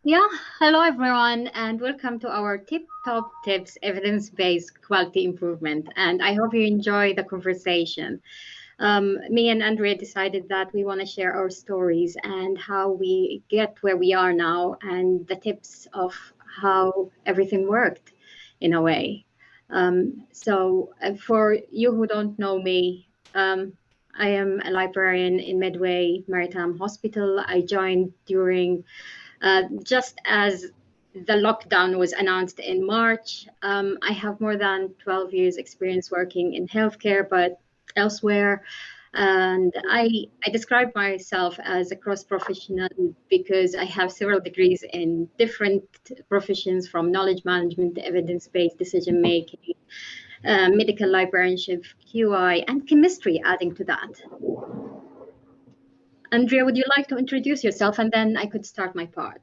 Yeah, hello everyone, and welcome to our Tip Top Tips Evidence-Based Quality Improvement. And I hope you enjoy the conversation. Me and Andrea decided that we want to share our stories and how we get where we are now and the tips of how everything worked in a way. For you who don't know me, I am a librarian in Medway Maritime Hospital. I joined during just as the lockdown was announced in March. I have more than 12 years experience working in healthcare, but elsewhere. And I describe myself as a cross-professional because I have several degrees in different professions, from knowledge management, evidence-based decision making, medical librarianship, QI, and chemistry, adding to that. Andrea, would you like to introduce yourself, and then I could start my part?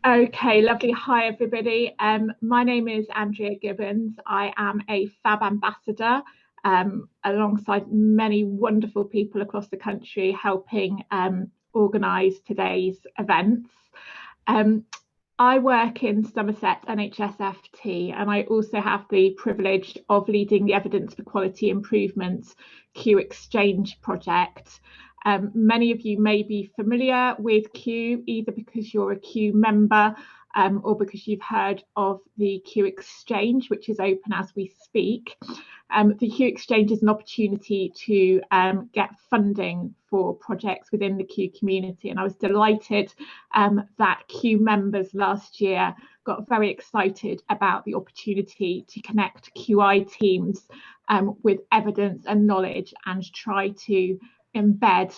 Okay, lovely. Hi, everybody. My name is Andrea Gibbons. I am a Fab ambassador alongside many wonderful people across the country helping organise today's events. I work in Somerset NHS FT, and I also have the privilege of leading the Evidence for Quality Improvements Q Exchange project. Many of you may be familiar with Q, either because you're a Q member or because you've heard of the Q Exchange, which is open as we speak. The Q Exchange is an opportunity to get funding for projects within the Q community, and I was delighted that Q members last year got very excited about the opportunity to connect QI teams with evidence and knowledge and try to embed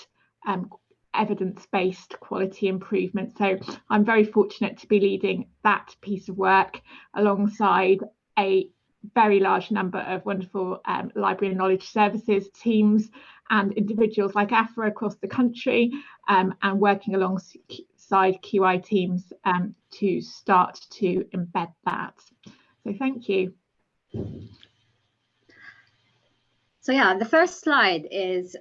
evidence-based quality improvement. So I'm very fortunate to be leading that piece of work alongside a very large number of wonderful library and knowledge services teams and individuals like Affra across the country, and working alongside QI teams to start to embed that. So thank you. So yeah, the first slide is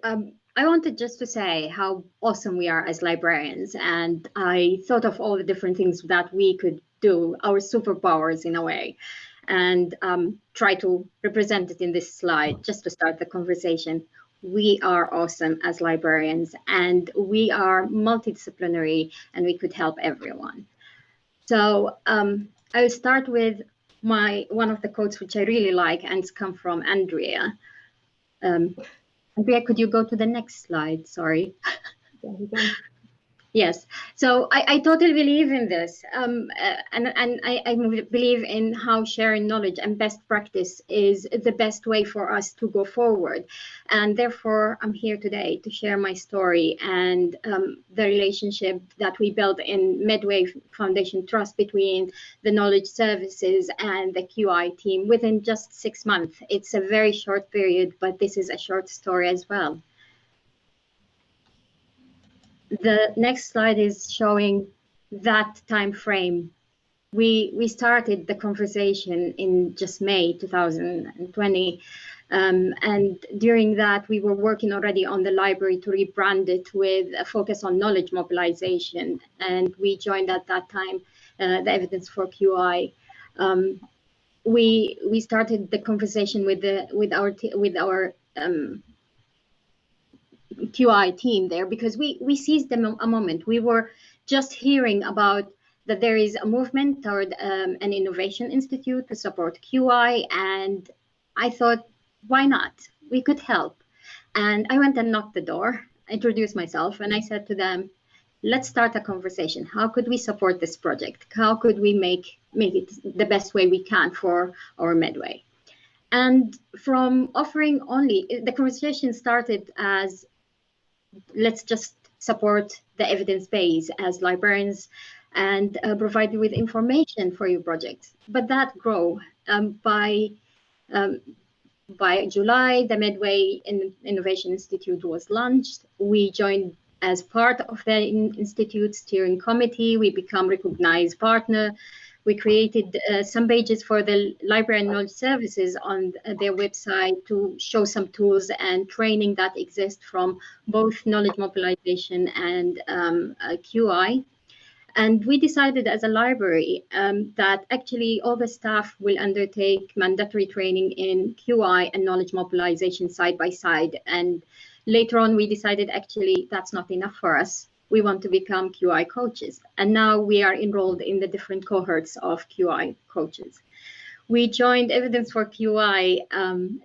I wanted just to say how awesome we are as librarians, and I thought of all the different things that we could do, our superpowers in a way, and try to represent it in this slide just to start the conversation. We are awesome as librarians, and we are multidisciplinary, and we could help everyone. So I will start with one of the quotes which I really like, and it's come from Andrea. Andrea, could you go to the next slide? Sorry. Yes. So I totally believe in this, and I believe in how sharing knowledge and best practice is the best way for us to go forward. And therefore, I'm here today to share my story and the relationship that we built in Medway Foundation Trust between the knowledge services and the QI team within just 6 months. It's a very short period, but this is a short story as well. The next slide is showing that time frame. We started the conversation in just May 2020, and during that we were working already on the library to rebrand it with a focus on knowledge mobilization, and we joined at that time the Evidence for QI. We started the conversation with our QI team there because we seized a moment. We were just hearing about that there is a movement toward an innovation institute to support QI, and I thought, why not? We could help. And I went and knocked the door, introduced myself, and I said to them, let's start a conversation. How could we support this project? How could we make it the best way we can for our Medway? And from offering only, the conversation started as, let's just support the evidence base as librarians and provide you with information for your projects. But that grew. By July, the Medway Innovation Institute was launched. We joined as part of the Institute steering committee. We become recognized partner. We created some pages for the library and knowledge services on their website to show some tools and training that exist from both knowledge mobilization and QI. And we decided as a library that actually all the staff will undertake mandatory training in QI and knowledge mobilization side by side. And later on, we decided actually that's not enough for us. We want to become QI coaches. And now we are enrolled in the different cohorts of QI coaches. We joined Evidence for QI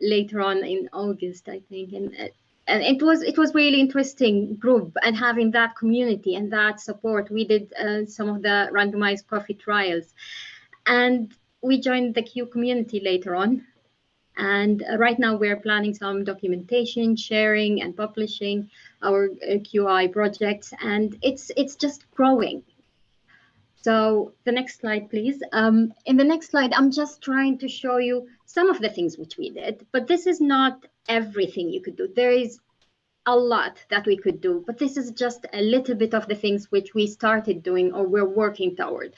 later on in August, I think, and it was really interesting group, and having that community and that support. We did some of the randomized coffee trials, and we joined the Q community later on. And right now we're planning some documentation, sharing, and publishing our QI projects, and it's just growing. So the next slide, please. In the next slide, I'm just trying to show you some of the things which we did, but this is not everything you could do. There is a lot that we could do, but this is just a little bit of the things which we started doing or we're working toward.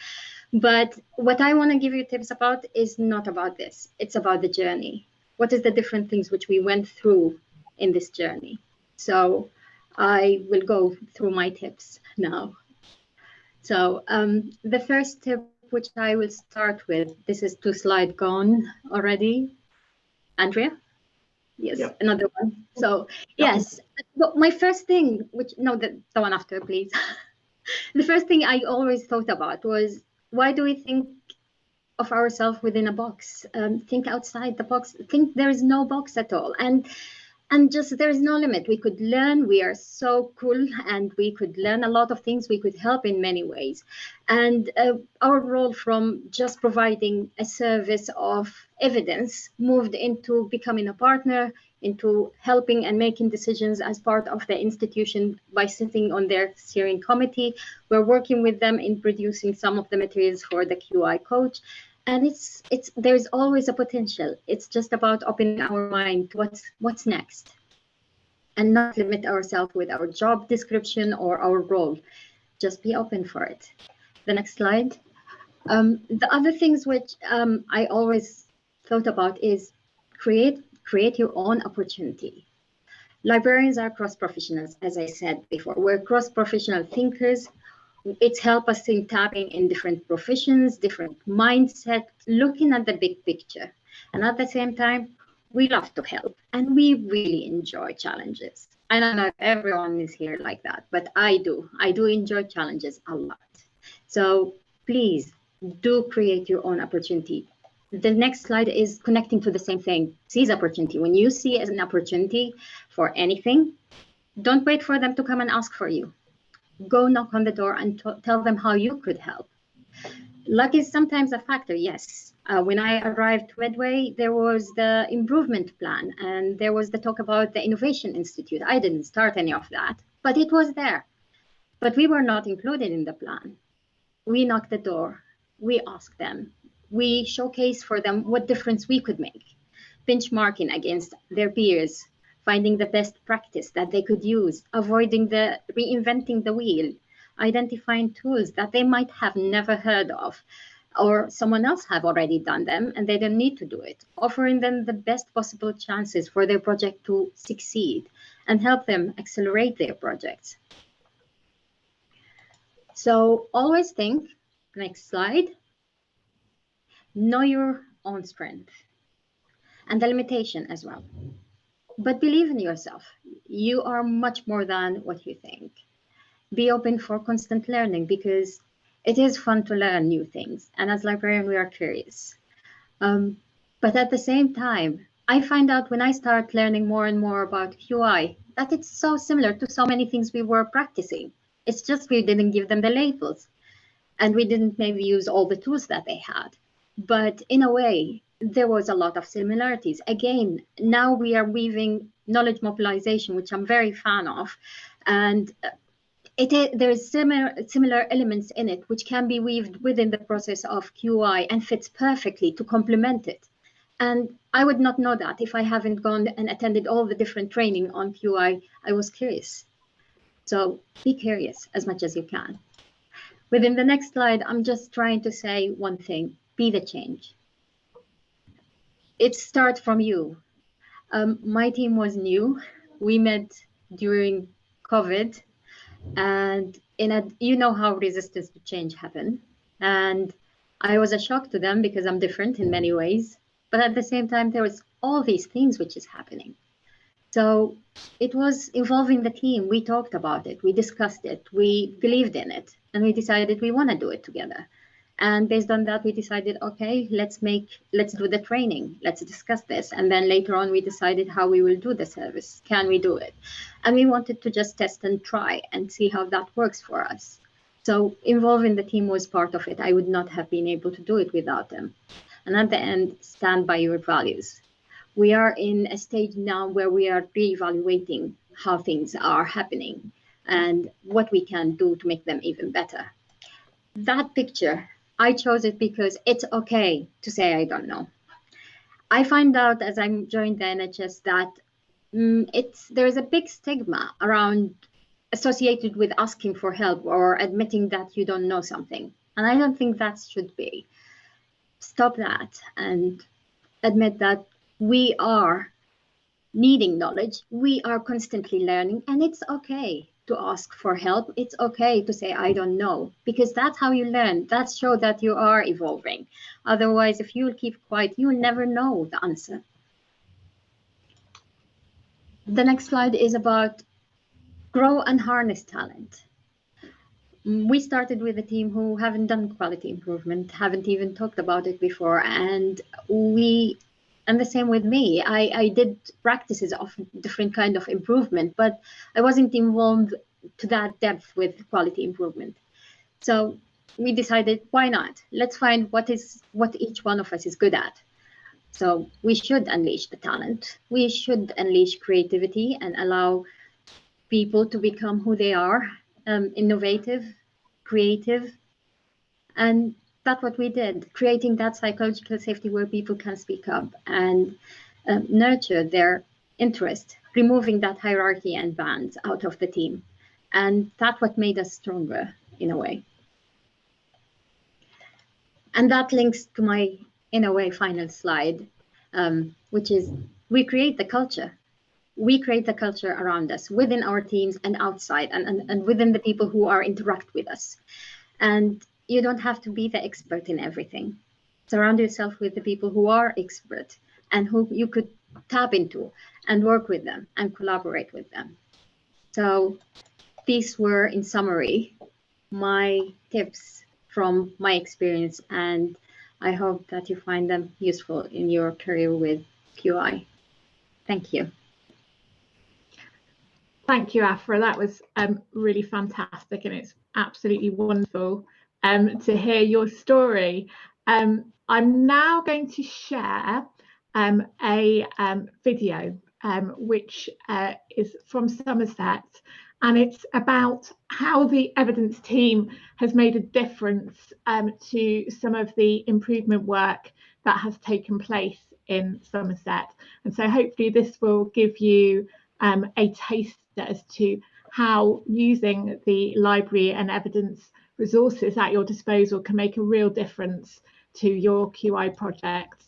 But what I want to give you tips about is not about this. It's about the journey. What is the different things which we went through in this journey? So I will go through my tips now. So the first tip, which I will start with, this is 2 slide gone already. Andrea? Yes, yep. Another one. So yes, but my first thing, the one after, please. The first thing I always thought about was, why do we think of ourselves within a box? Think outside the box. Think there is no box at all. And just there is no limit. We could learn. We are so cool, and we could learn a lot of things. We could help in many ways. And our role from just providing a service of evidence moved into becoming a partner, into helping and making decisions as part of the institution by sitting on their steering committee. We're working with them in producing some of the materials for the QI coach. And there's always a potential. It's just about opening our mind to what's next, and not limit ourselves with our job description or our role. Just be open for it. The next slide. The other things which I always thought about is create your own opportunity. Librarians are cross-professionals, as I said before. We're cross-professional thinkers. It's helped us in tapping in different professions, different mindset, looking at the big picture. And at the same time, we love to help, and we really enjoy challenges. I don't know if everyone is here like that, but I do. I do enjoy challenges a lot. So please do create your own opportunity. The next slide is connecting to the same thing. Seize opportunity. When you see an opportunity for anything, don't wait for them to come and ask for you. Go knock on the door and tell them how you could help. Luck is sometimes a factor, yes. When I arrived to Medway, there was the improvement plan, and there was the talk about the Innovation Institute. I didn't start any of that, but it was there. But we were not included in the plan. We knocked the door. We asked them. We showcased for them what difference we could make, benchmarking against their peers, finding the best practice that they could use, avoiding the reinventing the wheel, identifying tools that they might have never heard of, or someone else have already done them and they don't need to do it, offering them the best possible chances for their project to succeed and help them accelerate their projects. So always think, next slide, know your own strength and the limitation as well. But believe in yourself. You are much more than what you think. Be open for constant learning, because it is fun to learn new things. And as librarian, we are curious. But at the same time, I find out when I start learning more and more about QI that it's so similar to so many things we were practicing. It's just we didn't give them the labels, and we didn't maybe use all the tools that they had. But in a way, there was a lot of similarities. Again, now we are weaving knowledge mobilization, which I'm very fan of, and there's similar elements in it which can be weaved within the process of QI and fits perfectly to complement it. And I would not know that if I haven't gone and attended all the different training on QI. I was curious. So be curious as much as you can. Within the next slide, I'm just trying to say one thing: be the change. It starts from you. My team was new. We met during COVID. And you know how resistance to change happen. And I was a shock to them because I'm different in many ways. But at the same time, there was all these things which is happening. So it was involving the team. We talked about it, we discussed it, we believed in it, and we decided we want to do it together. And based on that, we decided, okay, let's do the training, let's discuss this. And then later on, we decided how we will do the service. Can we do it? And we wanted to just test and try and see how that works for us. So involving the team was part of it. I would not have been able to do it without them. And at the end, stand by your values. We are in a stage now where we are reevaluating how things are happening and what we can do to make them even better. That picture, I chose it because it's okay to say I don't know. I find out as I joined the NHS that there's a big stigma around associated with asking for help or admitting that you don't know something. And I don't think that should be. Stop that and admit that we are needing knowledge. We are constantly learning, and it's okay to ask for help. It's okay to say, I don't know, because that's how you learn. That shows that you are evolving. Otherwise, if you keep quiet, you'll never know the answer. The next slide is about grow and harness talent. We started with a team who haven't done quality improvement, haven't even talked about it before, and the same with me. I did practices of different kind of improvement, but I wasn't involved to that depth with quality improvement. So we decided, why not? Let's find what each one of us is good at. So we should unleash the talent. We should unleash creativity and allow people to become who they are, innovative, creative, and that's what we did, creating that psychological safety where people can speak up and nurture their interest, removing that hierarchy and bands out of the team. And that's what made us stronger in a way. And that links to my, in a way, final slide, which is we create the culture. We create the culture around us, within our teams and outside, and within the people who are interact with us. And you don't have to be the expert in everything. Surround yourself with the people who are expert and who you could tap into and work with them and collaborate with them. So these were, in summary, my tips from my experience, and I hope that you find them useful in your career with QI. Thank you. Thank you, Affra. That was really fantastic, and it's absolutely wonderful to hear your story. I'm now going to share a video which is from Somerset, and it's about how the evidence team has made a difference to some of the improvement work that has taken place in Somerset. And so hopefully this will give you a taste as to how using the library and evidence resources at your disposal can make a real difference to your QI projects.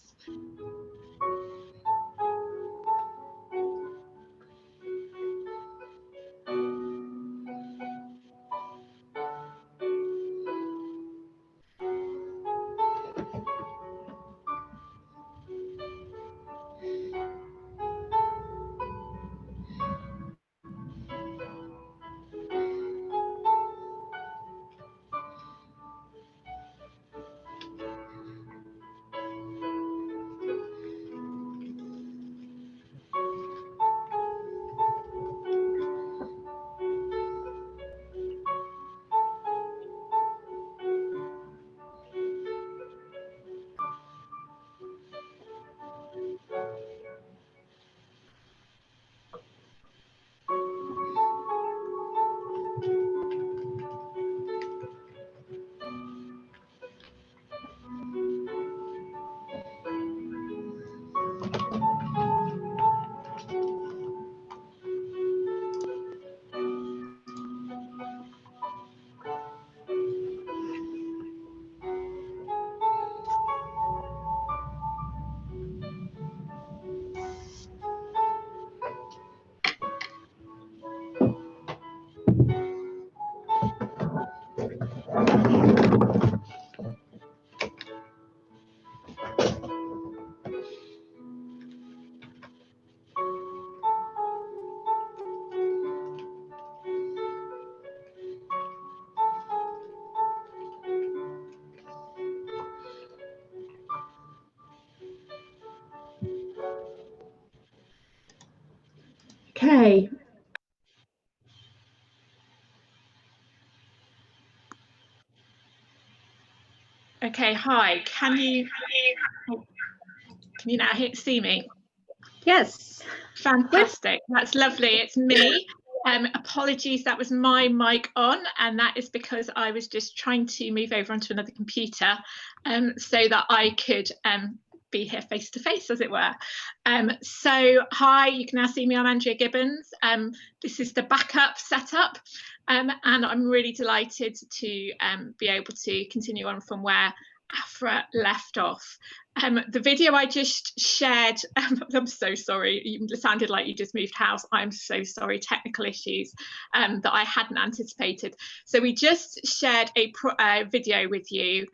Okay. Okay, hi. Can you now see me? Yes. Fantastic. That's lovely. It's me. Apologies, that was my mic on, and that is because I was just trying to move over onto another computer so that I could be here face to face, as it were. So hi, you can now see me. I'm Andrea Gibbons. This is the backup setup, and I'm really delighted to be able to continue on from where Affra left off. The video I just shared, I'm so sorry, it sounded like you just moved house. I'm so sorry, technical issues that I hadn't anticipated. So we just shared a video with you,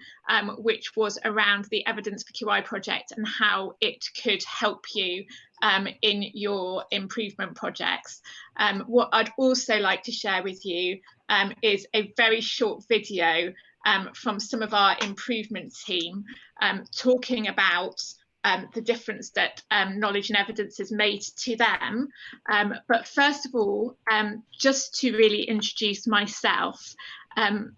which was around the Evidence for QI project and how it could help you in your improvement projects. What I'd also like to share with you is a very short video from some of our improvement team talking about the difference that knowledge and evidence has made to them. But first of all, just to really introduce myself, I'm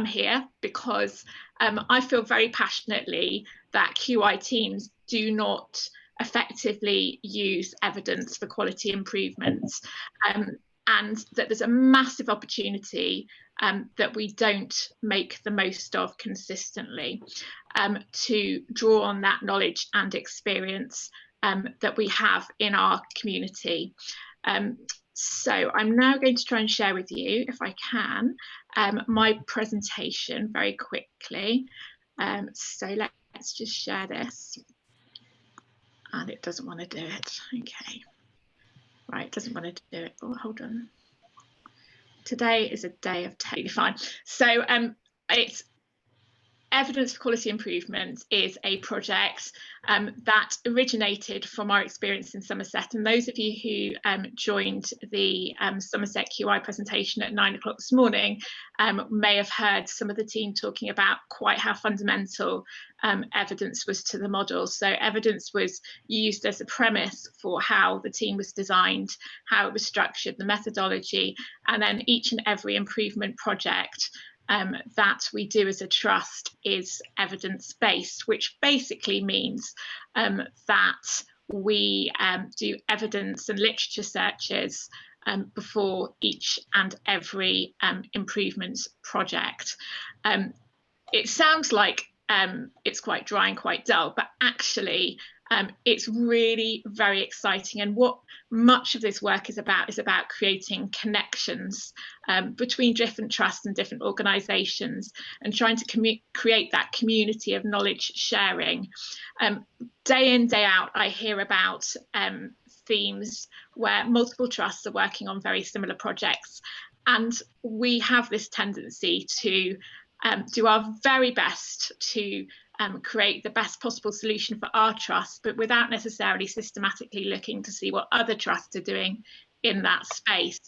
here because I feel very passionately that QI teams do not effectively use evidence for quality improvements, and that there's a massive opportunity that we don't make the most of consistently to draw on that knowledge and experience that we have in our community. So I'm now going to try and share with you, if I can, my presentation very quickly. So let's just share this. And it doesn't want to do it. Okay. Right, it doesn't want to do it. Oh, hold on. Today is a day of totally fine. So it's Evidence for Quality Improvement is a project that originated from our experience in Somerset. And those of you who joined the Somerset QI presentation at 9 o'clock this morning may have heard some of the team talking about quite how fundamental evidence was to the model. So evidence was used as a premise for how the team was designed, how it was structured, the methodology, and then each and every improvement project that we do as a trust is evidence-based, which basically means that we do evidence and literature searches before each and every improvement project. It sounds like it's quite dry and quite dull, but actually it's really very exciting. And what much of this work is about creating connections between different trusts and different organisations and trying to create that community of knowledge sharing. Day in, day out, I hear about themes where multiple trusts are working on very similar projects. And we have this tendency to do our very best to create the best possible solution for our trust, but without necessarily systematically looking to see what other trusts are doing in that space.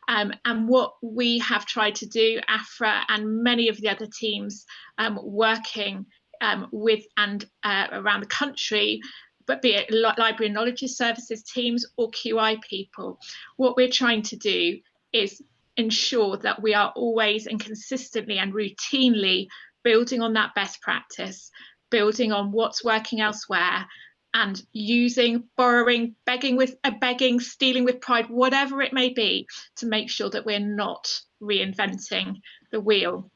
And what we have tried to do, Affra and many of the other teams working with and around the country, but be it library and knowledge services teams or QI people, what we're trying to do is ensure that we are always and consistently and routinely building on that best practice, building on what's working elsewhere, and using, borrowing, begging, stealing with pride, whatever it may be, to make sure that we're not reinventing the wheel.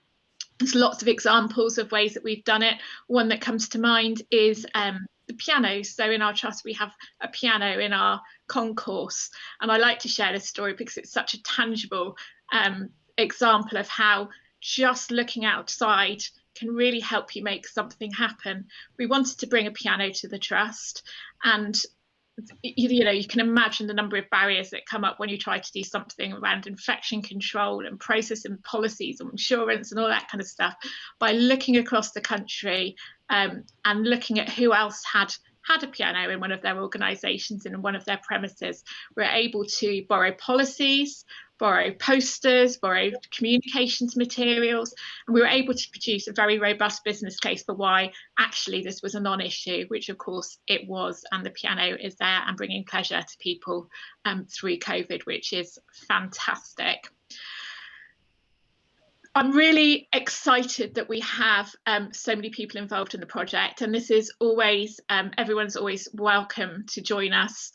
There's lots of examples of ways that we've done it. One that comes to mind is the piano. So in our trust, we have a piano in our concourse. And I like to share this story because it's such a tangible example of how just looking outside can really help you make something happen. We wanted to bring a piano to the trust, and you know, you can imagine the number of barriers that come up when you try to do something around infection control and process and policies and insurance and all that kind of stuff. By looking across the country and looking at who else had a piano in one of their organisations and in one of their premises, we're able to borrow policies, borrow posters, borrow communications materials, and we were able to produce a very robust business case for why actually this was a non-issue, which of course it was, and the piano is there and bringing pleasure to people through COVID, which is fantastic. I'm really excited that we have so many people involved in the project, and this is always, everyone's always welcome to join us,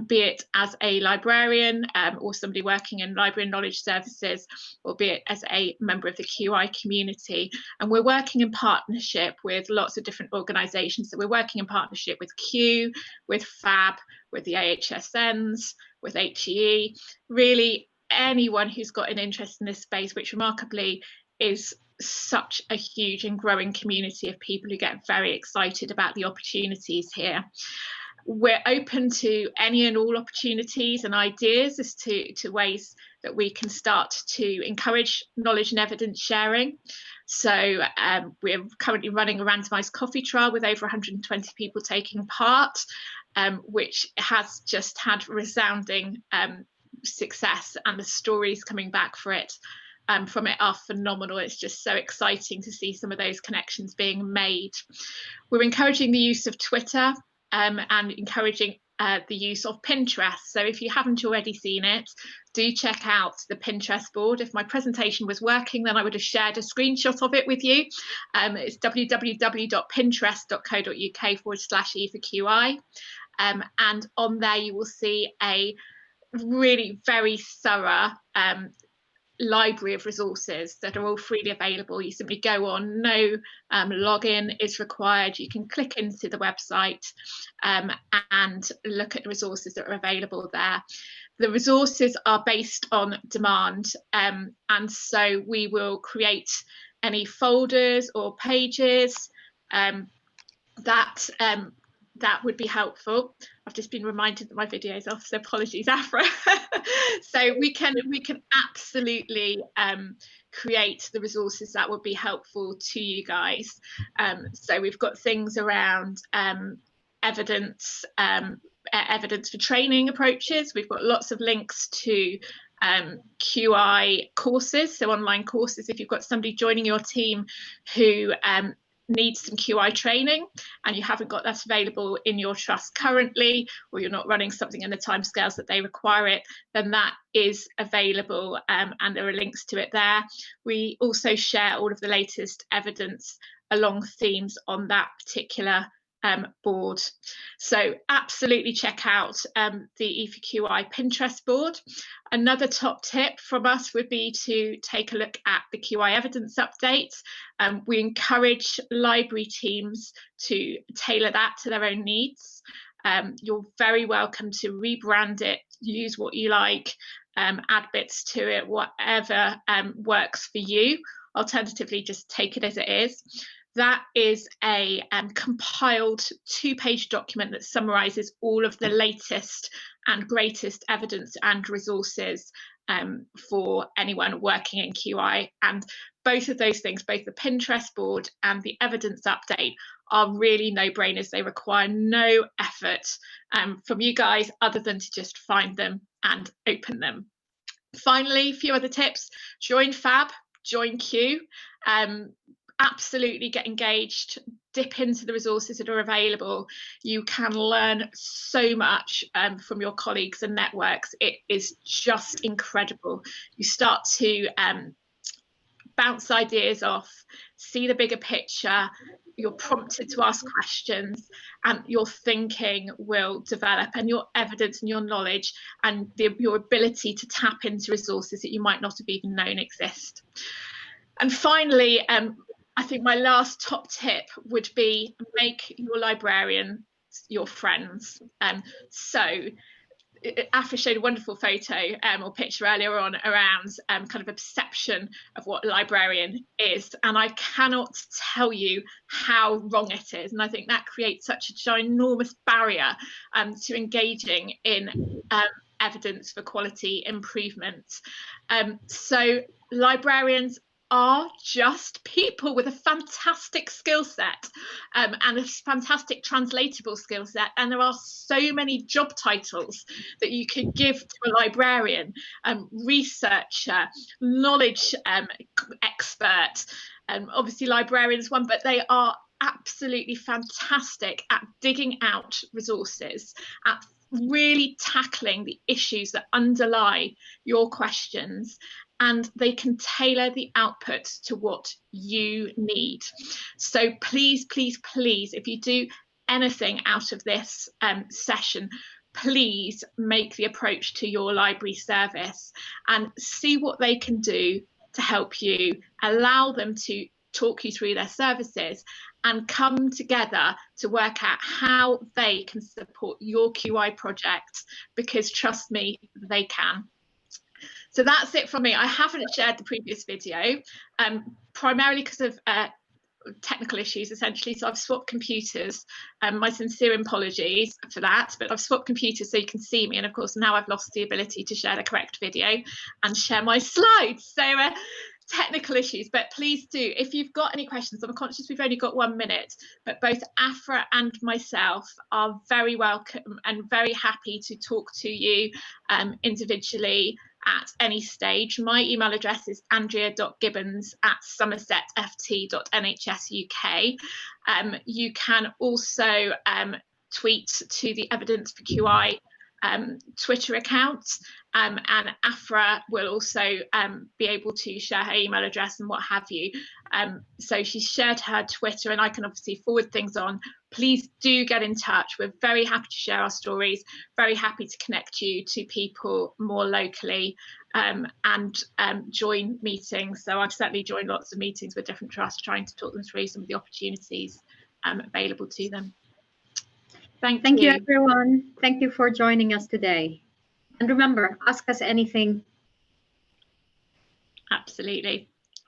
be it as a librarian or somebody working in library and knowledge services, or be it as a member of the QI community. And we're working in partnership with lots of different organisations. So we're working in partnership with Q, with Fab, with the AHSNs, with HEE, really anyone who's got an interest in this space, which remarkably is such a huge and growing community of people who get very excited about the opportunities here. We're open to any and all opportunities and ideas as to ways that we can start to encourage knowledge and evidence sharing. So we're currently running a randomised coffee trial with over 120 people taking part, which has just had resounding success, and the stories coming back from it are phenomenal. It's just so exciting to see some of those connections being made. We're encouraging the use of Twitter and encouraging the use of Pinterest. So if you haven't already seen it, do check out the Pinterest board. If my presentation was working, then I would have shared a screenshot of it with you. It's www.pinterest.co.uk/E4QI. And on there you will see a really very thorough library of resources that are all freely available. You simply go on, no login is required. You can click into the website and look at the resources that are available there. The resources are based on demand, and so we will create any folders or pages that would be helpful. I've just been reminded that my video is off, so apologies, Affra. So we can absolutely create the resources that would be helpful to you guys. So we've got things around evidence for training approaches. We've got lots of links to QI courses, so online courses. If you've got somebody joining your team who needs some QI training and you haven't got that available in your trust currently, or you're not running something in the timescales that they require it, then that is available, and there are links to it there. We also share all of the latest evidence along themes on that particular board. So absolutely check out the E4QI Pinterest board. Another top tip from us would be to take a look at the QI evidence update. We encourage library teams to tailor that to their own needs. You're very welcome to rebrand it, use what you like, add bits to it, whatever works for you. Alternatively, just take it as it is. That is a compiled 2-page document that summarises all of the latest and greatest evidence and resources for anyone working in QI. And both of those things, both the Pinterest board and the evidence update, are really no-brainers. They require no effort from you guys other than to just find them and open them. Finally, a few other tips. Join Fab, join Q. Absolutely get engaged, dip into the resources that are available. You can learn so much from your colleagues and networks. It is just incredible. You start to bounce ideas off, see the bigger picture, you're prompted to ask questions, and your thinking will develop, and your evidence and your knowledge and your ability to tap into resources that you might not have even known exist. And finally, I think my last top tip would be make your librarian your friends. So Affra showed a wonderful photo or picture earlier on around kind of a perception of what a librarian is, and I cannot tell you how wrong it is, and I think that creates such a ginormous barrier to engaging in evidence for quality improvement. So librarians are just people with a fantastic skill set and a fantastic translatable skill set, and there are so many job titles that you could give to a librarian, researcher, knowledge expert, obviously librarian is one, but they are absolutely fantastic at digging out resources, at really tackling the issues that underlie your questions, and they can tailor the output to what you need. So please, please, please, if you do anything out of this session, please make the approach to your library service and see what they can do to help you, allow them to talk you through their services, and come together to work out how they can support your QI project, because trust me, they can. So that's it from me. I haven't shared the previous video, primarily because of technical issues, essentially. So I've swapped computers. My sincere apologies for that, but I've swapped computers so you can see me. And of course, now I've lost the ability to share the correct video and share my slides. So technical issues, but please do, if you've got any questions, I'm conscious we've only got 1 minute, but both Affra and myself are very welcome and very happy to talk to you individually at any stage. My email address is andrea.gibbons@somersetft.nhs.uk. You can also tweet to the Evidence for QI Twitter account, and Affra will also be able to share her email address and what have you. So she's shared her Twitter, and I can obviously forward things on. Please do get in touch. We're very happy to share our stories, very happy to connect you to people more locally, and join meetings. So I've certainly joined lots of meetings with different trusts, trying to talk them through some of the opportunities available to them. Thank you, everyone. Thank you for joining us today. And remember, ask us anything. Absolutely.